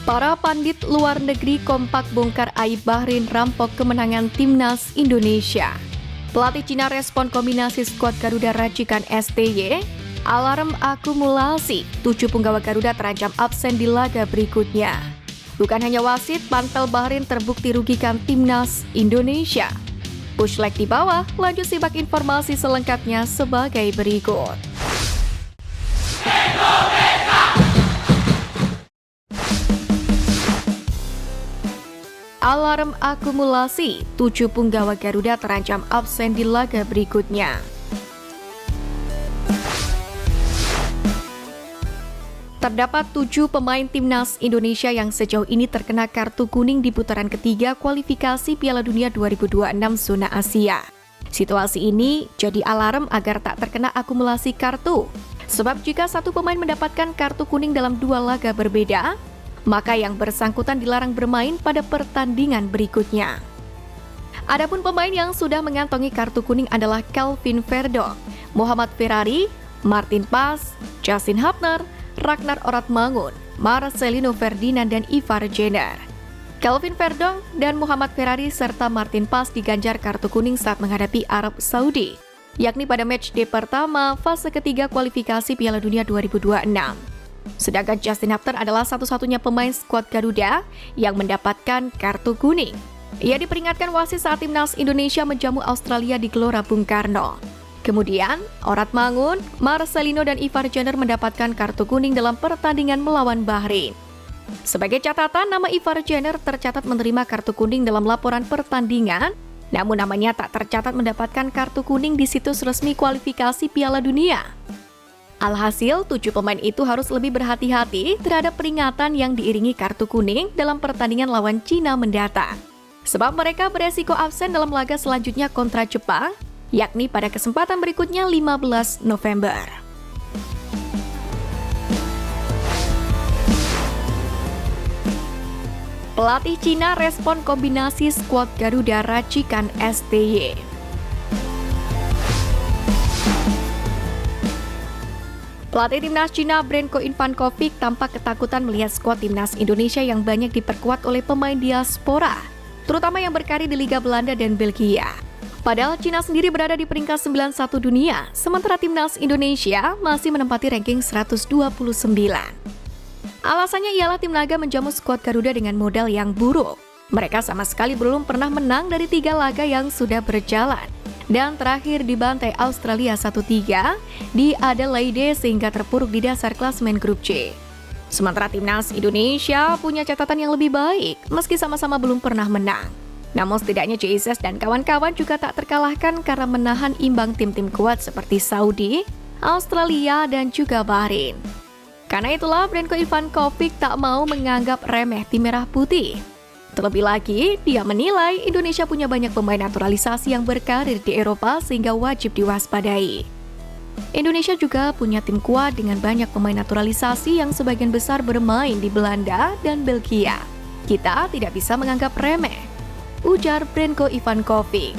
Para pandit luar negeri kompak bongkar aib Bahrain rampok kemenangan timnas Indonesia. Pelatih Cina respon kombinasi skuad Garuda racikan STY, alarm akumulasi, 7 punggawa Garuda terancam absen di laga berikutnya. Bukan hanya wasit, panpel Bahrain terbukti rugikan timnas Indonesia. Push leg di bawah, lanjut simak informasi selengkapnya sebagai berikut. Alarm akumulasi, 7 punggawa Garuda terancam absen di laga berikutnya. Terdapat 7 pemain timnas Indonesia yang sejauh ini terkena kartu kuning di putaran ketiga kualifikasi Piala Dunia 2026 zona Asia. Situasi ini jadi alarm agar tak terkena akumulasi kartu. Sebab jika satu pemain mendapatkan kartu kuning dalam 2 laga berbeda, maka yang bersangkutan dilarang bermain pada pertandingan berikutnya. Adapun pemain yang sudah mengantongi kartu kuning adalah Kelvin Verdonk, Muhammad Ferrari, Martin Paes, Justin Hubner, Ragnar Oratmangun, Marcelino Ferdinand, dan Ivar Jenner. Kelvin Verdonk dan Muhammad Ferrari serta Martin Paes diganjar kartu kuning saat menghadapi Arab Saudi, yakni pada matchday pertama fase ketiga kualifikasi Piala Dunia 2026. Sedangkan Justin Hubner adalah satu-satunya pemain skuad Garuda yang mendapatkan kartu kuning. Ia diperingatkan wasit saat timnas Indonesia menjamu Australia di Gelora Bung Karno. Kemudian, Oratmangun, Marcelino, dan Ivar Jenner mendapatkan kartu kuning dalam pertandingan melawan Bahrain. Sebagai catatan, nama Ivar Jenner tercatat menerima kartu kuning dalam laporan pertandingan, namun namanya tak tercatat mendapatkan kartu kuning di situs resmi kualifikasi Piala Dunia. Alhasil, 7 pemain itu harus lebih berhati-hati terhadap peringatan yang diiringi kartu kuning dalam pertandingan lawan Cina mendatang. Sebab mereka beresiko absen dalam laga selanjutnya kontra Jepang, yakni pada kesempatan berikutnya 15 November. Pelatih Cina respon kombinasi skuad Garuda racikan STY. Pelatih timnas Cina Branko Ivankovic tampak ketakutan melihat skuad timnas Indonesia yang banyak diperkuat oleh pemain diaspora, terutama yang berkarir di Liga Belanda dan Belgia. Padahal Cina sendiri berada di peringkat 91 dunia, sementara timnas Indonesia masih menempati ranking 129. Alasannya ialah tim naga menjamu skuad Garuda dengan modal yang buruk. Mereka sama sekali belum pernah menang dari 3 laga yang sudah berjalan. Dan terakhir dibantai Australia 1-3 di Adelaide sehingga terpuruk di dasar klasemen grup C. Sementara timnas Indonesia punya catatan yang lebih baik meski sama-sama belum pernah menang. Namun setidaknya Jesus dan kawan-kawan juga tak terkalahkan karena menahan imbang tim-tim kuat seperti Saudi, Australia, dan juga Bahrain. Karena itulah Branko Ivankovic tak mau menganggap remeh tim merah putih. Terlebih lagi, dia menilai Indonesia punya banyak pemain naturalisasi yang berkarir di Eropa sehingga wajib diwaspadai. Indonesia juga punya tim kuat dengan banyak pemain naturalisasi yang sebagian besar bermain di Belanda dan Belgia. Kita tidak bisa menganggap remeh, ujar Branko Ivankovic.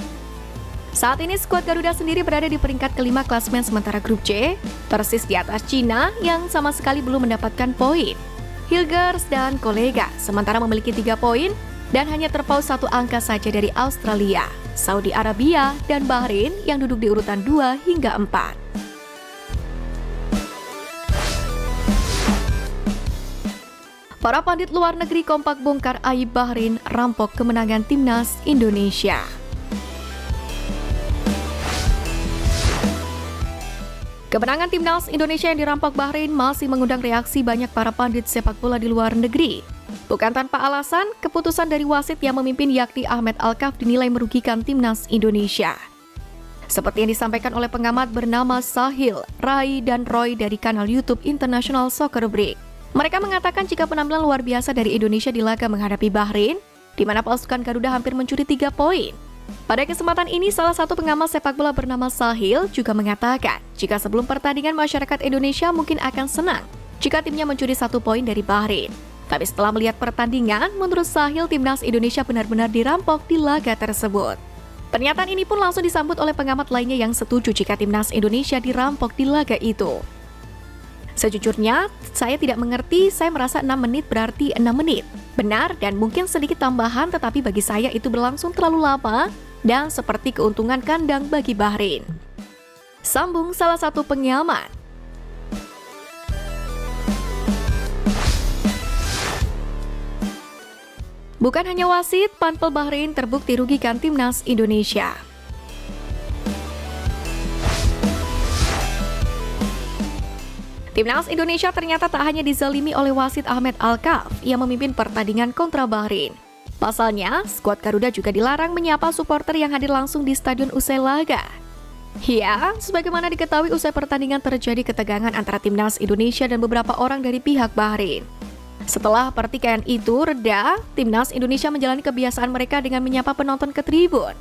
Saat ini skuad Garuda sendiri berada di peringkat kelima klasemen sementara grup C, persis di atas Cina yang sama sekali belum mendapatkan poin. Hilgers dan kolega sementara memiliki 3 poin dan hanya terpaut 1 angka saja dari Australia, Saudi Arabia, dan Bahrain yang duduk di urutan 2 hingga 4. Para pandit luar negeri kompak bongkar aib Bahrain rampok kemenangan timnas Indonesia. Kemenangan timnas Indonesia yang dirampok Bahrain masih mengundang reaksi banyak para pandit sepak bola di luar negeri. Bukan tanpa alasan, keputusan dari wasit yang memimpin yakni Ahmed Alkaf dinilai merugikan timnas Indonesia. Seperti yang disampaikan oleh pengamat bernama Sahil, Rai, dan Roy dari kanal YouTube International Soccer Break. Mereka mengatakan jika penampilan luar biasa dari Indonesia di laga menghadapi Bahrain, di mana pasukan Garuda hampir mencuri 3 poin. Pada kesempatan ini, salah satu pengamat sepak bola bernama Sahil juga mengatakan jika sebelum pertandingan masyarakat Indonesia mungkin akan senang jika timnya mencuri 1 poin dari Bahrain. Tapi setelah melihat pertandingan, menurut Sahil timnas Indonesia benar-benar dirampok di laga tersebut. Pernyataan ini pun langsung disambut oleh pengamat lainnya yang setuju jika timnas Indonesia dirampok di laga itu. Sejujurnya, saya tidak mengerti, saya merasa 6 menit berarti 6 menit. Benar dan mungkin sedikit tambahan, tetapi bagi saya itu berlangsung terlalu lama dan seperti keuntungan kandang bagi Bahrain. Sambung salah satu pengamat. Bukan hanya wasit, panpel Bahrain terbukti rugikan timnas Indonesia. Timnas Indonesia ternyata tak hanya dizalimi oleh wasit Ahmed Alkaf yang memimpin pertandingan kontra Bahrain. Pasalnya, skuad Garuda juga dilarang menyapa supporter yang hadir langsung di stadion usai laga. Ya, sebagaimana diketahui usai pertandingan terjadi ketegangan antara timnas Indonesia dan beberapa orang dari pihak Bahrain. Setelah pertikaian itu reda, timnas Indonesia menjalani kebiasaan mereka dengan menyapa penonton ke tribun.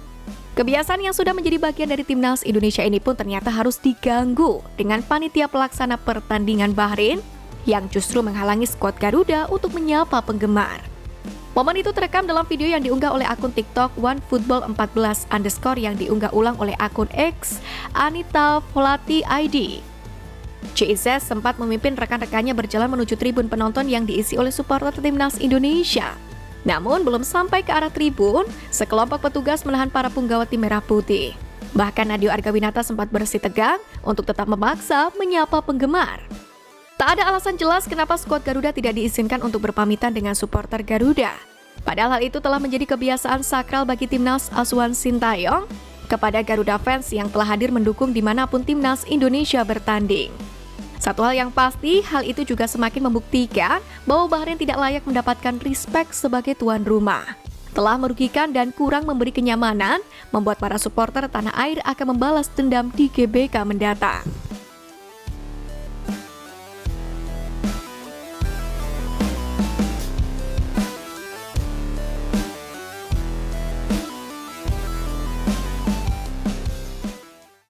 Kebiasaan yang sudah menjadi bagian dari timnas Indonesia ini pun ternyata harus diganggu dengan panitia pelaksana pertandingan Bahrain yang justru menghalangi skuad Garuda untuk menyapa penggemar. Momen itu terekam dalam video yang diunggah oleh akun TikTok OneFootball14_ yang diunggah ulang oleh akun X Anita Volati ID. CIZ sempat memimpin rekan-rekannya berjalan menuju tribun penonton yang diisi oleh supporter timnas Indonesia. Namun belum sampai ke arah tribun, sekelompok petugas menahan para punggawa tim merah putih. Bahkan Nadeo Argawinata sempat bersitegang untuk tetap memaksa menyapa penggemar. Tak ada alasan jelas kenapa skuad Garuda tidak diizinkan untuk berpamitan dengan supporter Garuda. Padahal hal itu telah menjadi kebiasaan sakral bagi timnas asuhan Sintayong kepada Garuda fans yang telah hadir mendukung dimanapun timnas Indonesia bertanding. Satu hal yang pasti, hal itu juga semakin membuktikan bahwa Bahrain tidak layak mendapatkan respek sebagai tuan rumah. Telah merugikan dan kurang memberi kenyamanan, membuat para supporter tanah air akan membalas dendam di GBK mendatang.